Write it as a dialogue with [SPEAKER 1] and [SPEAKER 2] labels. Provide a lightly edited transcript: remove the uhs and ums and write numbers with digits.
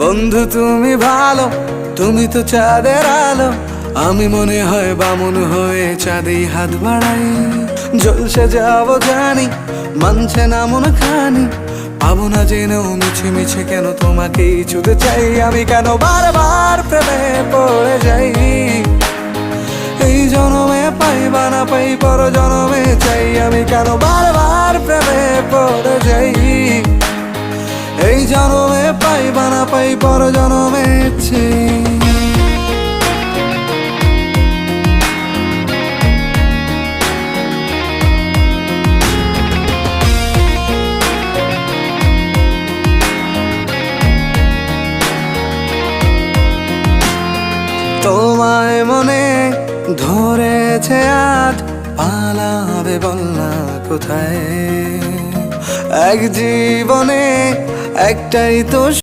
[SPEAKER 1] বন্ধু তুমি ভালো, তুমি তো চাঁদের আলো, আমি মনে হয় বামুন হয়ে চাঁদে হাত বাড়াই। জলসে যাবো জানি, মানছে না মন খানি, পাবো না জেনেও মিছে মিছে কেন তোমাকেই ছুতে চাই। আমি কেন বারবার প্রেমে পড়ে যাই, এই জনমে পাই বা না পাই পর জনমে চাই। আমি কেন বারবার প্রেমে পড়ে যাই, এই জনমে পাই বা না পাই পর জনমে চাই। তোমায় মনে ধরেছে আজ, পালাবে বলনা কোথায়? এক জীবনে একটাই তো